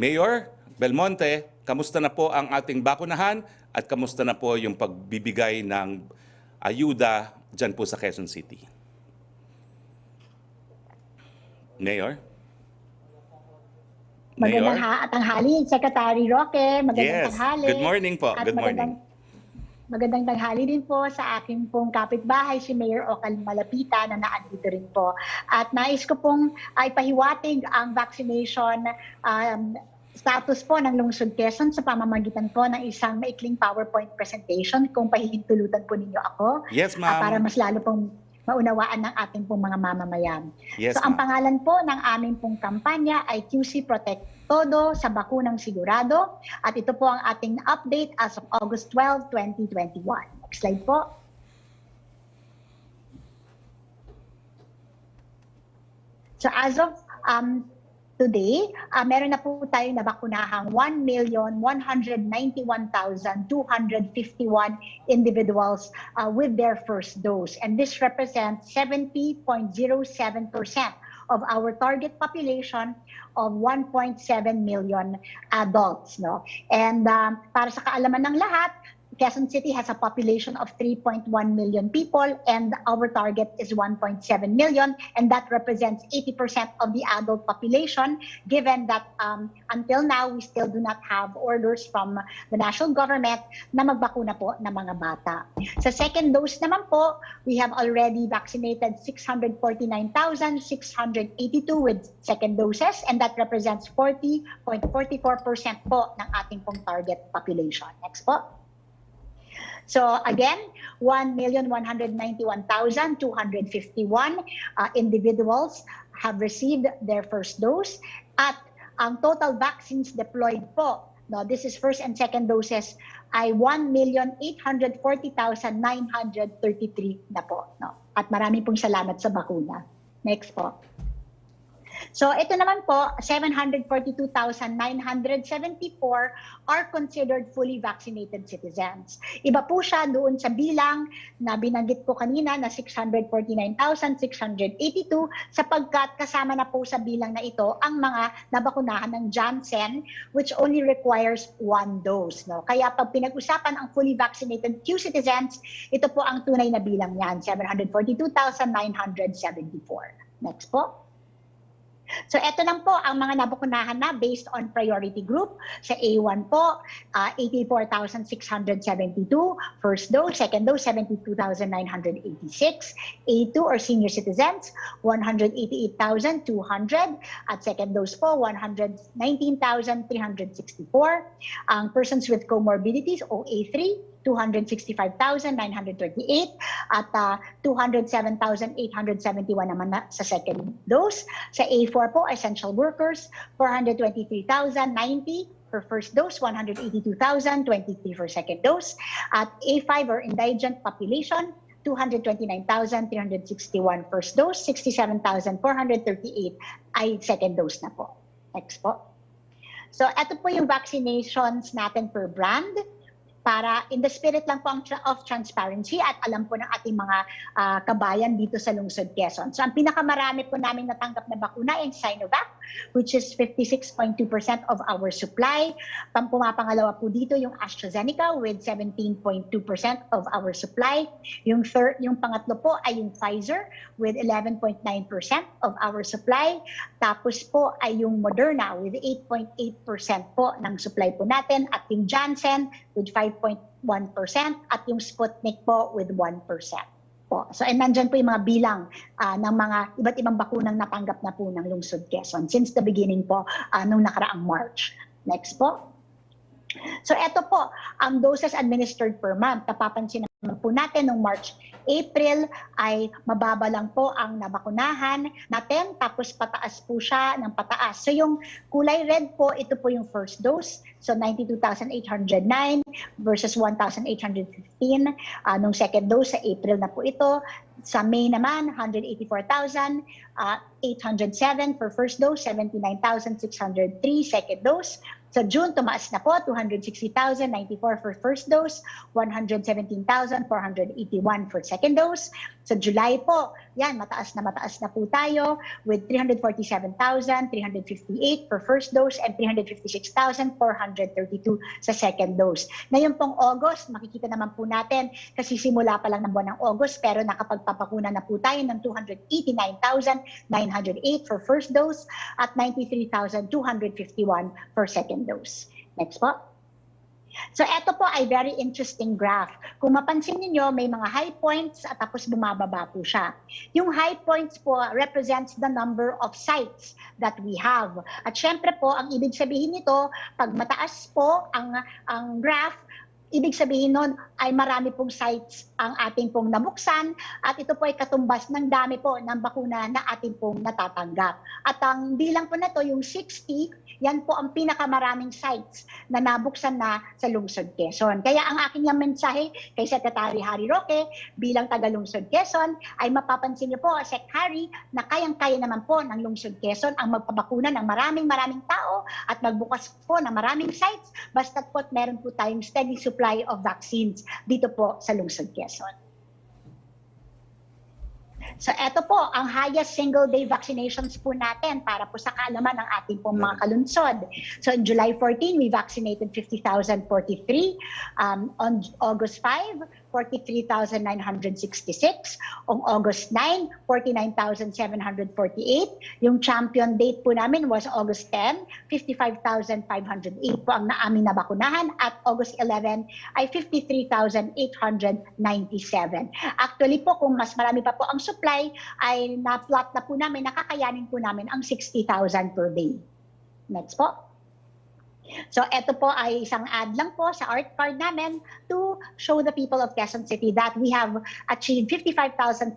Mayor Belmonte, kamusta na po ang ating bakunahan at kamusta na po yung pagbibigay ng ayuda dyan po sa Quezon City? Mayor? Magandang tanghali, Secretary Roque. Magandang Yes. tanghali. Good morning po. At Good morning. Magandang tanghali din po sa aking pong kapitbahay, si Mayor Ocal Malapita, na naandito rin po. At nais ko pong ipahiwatig ang vaccination status po ng Lungsod Quezon sa pamamagitan po ng isang maikling PowerPoint presentation. Kung pahihintulutan po ninyo ako, Yes, ma'am. para mas lalo pong maunawaan ng ating pong mga mamamayan. Yes, so ang pangalan po ng aming pong kampanya ay QC Protect Todo sa Bakunang Sigurado. At ito po ang ating update as of August 12, 2021. Next slide po. So as of today, meron na po tayo nabakunahang 1,191,251 individuals with their first dose. And this represents 70.07% of our target population of 1.7 million adults. No? And para sa kaalaman ng lahat, Quezon City has a population of 3.1 million people and our target is 1.7 million, and that represents 80% of the adult population, given that until now we still do not have orders from the national government na magbakuna po ng mga bata. Sa second dose naman po, we have already vaccinated 649,682 with second doses, and that represents 40.44% po ng ating pong target population. Next po. So again, 1,191,251 individuals have received their first dose, at ang total vaccines deployed po, no, this is first and second doses, ay 1,840,933 na po. No? At maraming pong salamat sa bakuna. Next po. So ito naman po, 742,974 are considered fully vaccinated citizens. Iba po siya doon sa bilang na binanggit ko kanina na 649,682, sapagkat kasama na po sa bilang na ito ang mga nabakunahan ng Janssen, which only requires 1 dose. No? Kaya pag pinag-usapan ang fully vaccinated Q citizens, ito po ang tunay na bilang niyan, 742,974. Next po. So ito lang po ang mga nabakunahan na based on priority group. Sa A1 po, 84,672 first dose, second dose 72,986, A2 or senior citizens 188,200, at second dose po 119,364. Ang persons with comorbidities o A3 265,928 at 207,871 naman na sa second dose. Sa A4 po, essential workers, 423,090 for first dose, 182,023 for second dose. At A5 or indigent population, 229,361 first dose, 67,438 ay second dose na po. Next po. So ito po yung vaccinations natin per brand, para in the spirit lang po of transparency at alam po ng ating mga kabayan dito sa Lungsod Quezon. So ang pinakamarami po namin natanggap na bakuna ay Sinovac, which is 56.2% of our supply. Pumapangalawa po dito yung AstraZeneca with 17.2% of our supply. Yung pangatlo po ay yung Pfizer with 11.9% of our supply. Tapos po ay yung Moderna with 8.8% po ng supply po natin, at yung Janssen with 5.1% at yung Sputnik po with 1%. Po. So nandyan po yung mga bilang ng mga iba't ibang bakunang natanggap na po ng Lungsod Quezon since the beginning po nung nakaraang March. Next po. So ito po ang doses administered per month. Napapansin naman po natin nung March, April ay mababa lang po ang nabakunahan natin, tapos pataas po siya ng pataas. So yung kulay red po, ito po yung first dose. So 92,809 versus 1,815 nung second dose sa April na po ito. Sa May naman, 184,807 for first dose, 79,603 second dose. Sa June, tumaas na po, 260,094 for first dose, 117,481 for second dose. Sa July po, yan, mataas na po tayo with 347,358 for first dose and 356,432 sa second dose. Ngayon pong August, makikita naman po natin kasi simula pa lang ng buwan ng August pero nakapagpapakuna na po tayo ng 289,908 for first dose at 93,251 for second dose. Next po. So ito po ay very interesting graph. Kung mapansin niyo may mga high points at tapos bumababa po siya. Yung high points po represents the number of sites that we have. At syempre po, ang ibig sabihin nito, pag mataas po ang graph, ibig sabihin nun ay marami pong sites ang ating pong nabuksan at ito po ay katumbas ng dami po ng bakuna na ating pong natatanggap. At ang bilang po na to, yung 60, yan po ang pinakamaraming sites na nabuksan na sa Lungsod Quezon. Kaya ang aking yung mensahe kay Secretary Harry Roque bilang taga Lungsod Quezon ay mapapansin niyo po, Sec Harry, na kayang-kaya naman po ng Lungsod Quezon ang magpabakuna ng maraming tao at magbukas po ng maraming sites basta't po meron po tayong steady supply of vaccines dito po sa Lungsod Quezon. So ito po ang highest single day vaccinations po natin para po sa kaalaman ng ating pong mga kalunsod. So on July 14, we vaccinated 50,043. On August 5, 43,966. On August 9, 49,748. Yung champion date po namin was August 10, 55,508 po ang naamin na bakunahan at August 11 ay 53,897. Actually po, kung mas marami pa po ang supply, ay na-plot na po namin, nakakayanin po namin ang 60,000 per day. Next po. So ito po ay isang ad lang po sa art card namin to show the people of Quezon City that we have achieved 55,508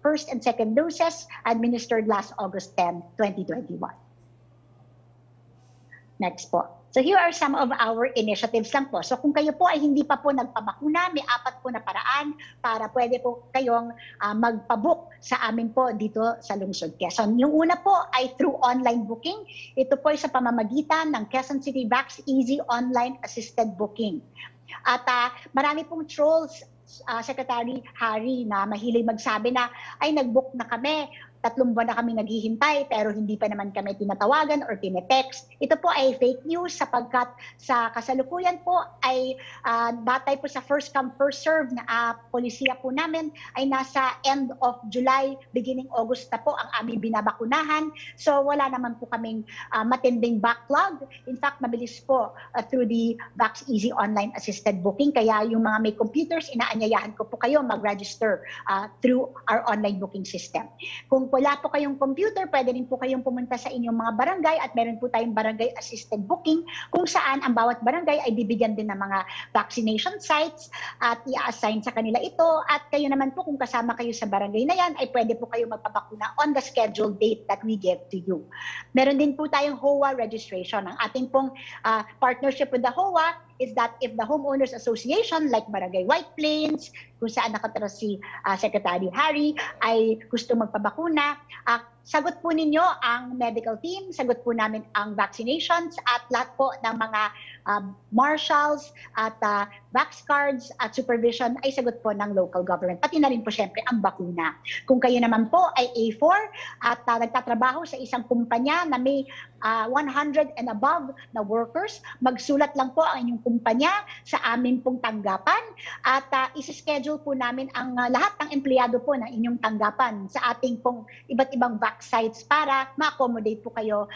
first and second doses administered last August 10, 2021. Next po. So here are some of our initiatives lang po. So kung kayo po ay hindi pa po nagpabakuna, may 4 po na paraan para pwede po kayong magpabook sa amin po dito sa Lungsod Quezon. Yung una po ay through online booking. Ito po ay sa pamamagitan ng Quezon City Vax Easy Online Assisted Booking. At marami pong trolls, Secretary Harry, na mahilig magsabi na ay nag-book na kami. 3 buwan na kami naghihintay pero hindi pa naman kami tinatawagan or tinetext. Ito po ay fake news sapagkat sa kasalukuyan po ay batay po sa first come first serve na polisiya po namin ay nasa end of July, beginning August na po ang aming binabakunahan. So wala naman po kaming matinding backlog. In fact, mabilis po through the Vax Easy Online Assisted Booking. Kaya yung mga may computers, inaanyayahan ko po kayo mag-register through our online booking system. Kung wala po kayong computer, pwede rin po kayong pumunta sa inyong mga barangay at meron po tayong barangay assisted booking kung saan ang bawat barangay ay bibigyan din ng mga vaccination sites at i-assign sa kanila ito at kayo naman po kung kasama kayo sa barangay na yan ay pwede po kayo magpabakuna on the scheduled date that we give to you. Meron din po tayong HOA registration. Ang ating pong partnership with the HOA is that if the Homeowners Association like Barangay White Plains, kung saan nakatira si Secretary Harry, ay gusto magpabakuna, sagot po ninyo ang medical team, sagot po namin ang vaccinations at lahat po ng mga marshals at vax cards at supervision ay sagot po ng local government. Pati na rin po syempre ang bakuna. Kung kayo naman po ay A4 at nagtatrabaho sa isang kumpanya na may 100 and above na workers, magsulat lang po ang inyong kumpanya sa amin pong tanggapan at isi-schedule po namin ang lahat ng empleyado po ng inyong tanggapan sa ating pong iba't ibang vax sites para ma-accommodate po kayo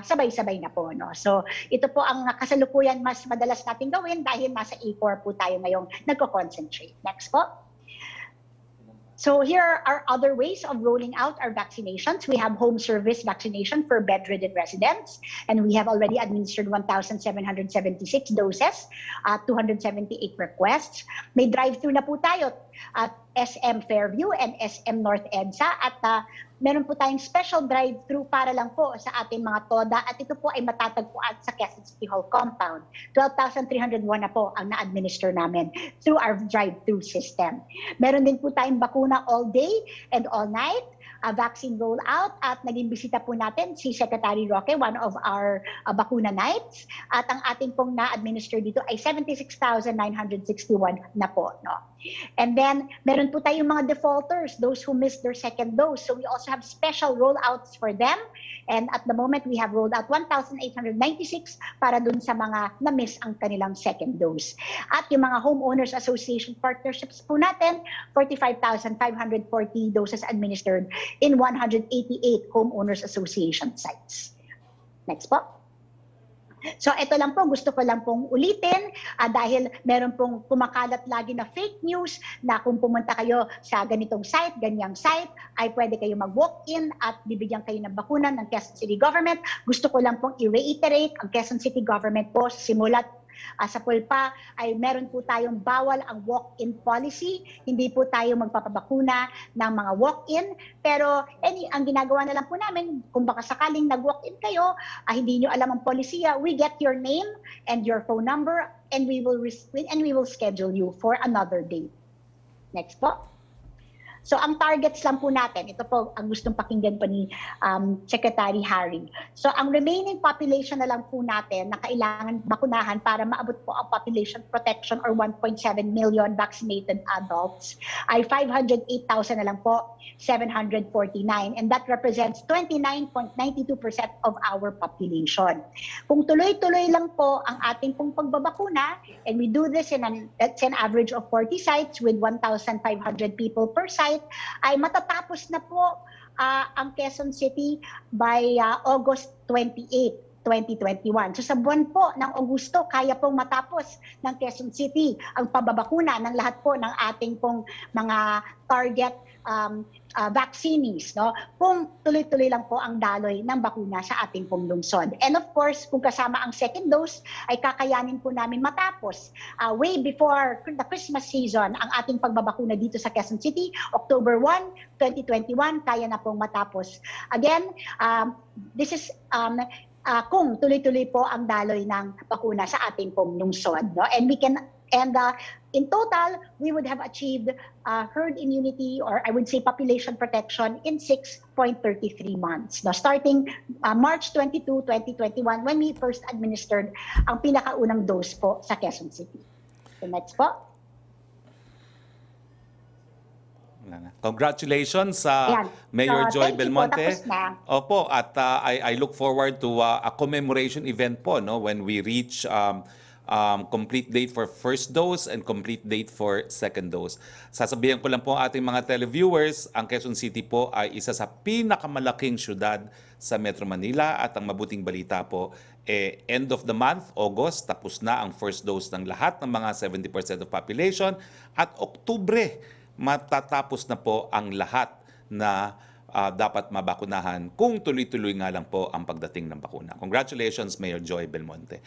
sabay-sabay na po. No? So ito po ang kasalukuyan mas madalas natin gawin dahil nasa A4 po tayo ngayong nagko-concentrate. Next po. So here are other ways of rolling out our vaccinations. We have home service vaccination for bedridden residents, and we have already administered 1,776 doses, 278 requests. May drive-thru na po tayo at SM Fairview and SM North EDSA at meron po tayong special drive-thru para lang po sa ating mga TODA at ito po ay matatagpuan sa Quezon City Hall compound. 12,301 na po ang na-administer namin through our drive-thru system. Meron din po tayong bakuna all day and all night. vaccine rollout at naging bisita po natin si Secretary Roque, one of our bakuna knights. At ang ating pong na-administer dito ay 76,961 na po. No? And then, meron po tayong mga defaulters, those who missed their second dose. So we also have special rollouts for them. And at the moment, we have rolled out 1,896 para dun sa mga na-miss ang kanilang second dose. At yung mga Homeowners Association partnerships po natin, 45,540 doses administered in 188 Homeowners Association sites. Next po. So ito lang po, gusto ko lang pong ulitin dahil meron pong kumakalat lagi na fake news na kung pumunta kayo sa ganitong site, ganyang site, ay pwede kayo mag-walk-in at bibigyan kayo ng bakuna ng Quezon City Government. Gusto ko lang pong i-reiterate, ang Quezon City Government po simula't sa PULPA ay meron po tayong bawal ang walk-in policy. Hindi po tayo magpapabakuna ng mga walk-in. Pero ang ginagawa na lang po namin, kung baka sakaling nag-walk-in kayo, hindi nyo alam ang polisiya, we get your name and your phone number and we will schedule you for another date. Next po. So ang targets lang po natin, ito po ang gustong pakinggan pa ni Secretary Harry. So ang remaining population na lang po natin na kailangan bakunahan para maabot po ang population protection or 1.7 million vaccinated adults ay 508,000 na lang po, 749. And that represents 29.92% of our population. Kung tuloy-tuloy lang po ang ating pong pagbabakuna, and we do this in an average of 40 sites with 1,500 people per site, ay matatapos na po ang Quezon City by August 28, 2021. So sa buwan po ng Agosto, kaya pong matapos ng Quezon City ang pababakuna ng lahat po ng ating pong mga target vaccinees, no? Kung tuloy-tuloy lang po ang daloy ng bakuna sa ating pong lungsod. And of course, kung kasama ang second dose, ay kakayanin po namin matapos way before the Christmas season ang ating pagbabakuna dito sa Quezon City, October 1, 2021, kaya na pong matapos. Again, this is kung tuloy-tuloy po ang daloy ng bakuna sa ating pong lungsod, no? And in total, we would have achieved herd immunity, or I would say population protection, in 6.33 months. Now, starting March 22, 2021, when we first administered ang pinakaunang dose po sa Quezon City. So next po. Congratulations Ayan. Mayor Joy Thank you po, Belmonte. tapos na. Opo, at I look forward to a commemoration event po, no, when we reach complete date for first dose and complete date for second dose. Sasabihan ko lang po ating mga televiewers, ang Quezon City po ay isa sa pinakamalaking syudad sa Metro Manila at ang mabuting balita po, end of the month, August, tapos na ang first dose ng lahat ng mga 70% of population at Oktubre, matatapos na po ang lahat na dapat mabakunahan kung tuloy-tuloy nga lang po ang pagdating ng bakuna. Congratulations, Mayor Joy Belmonte.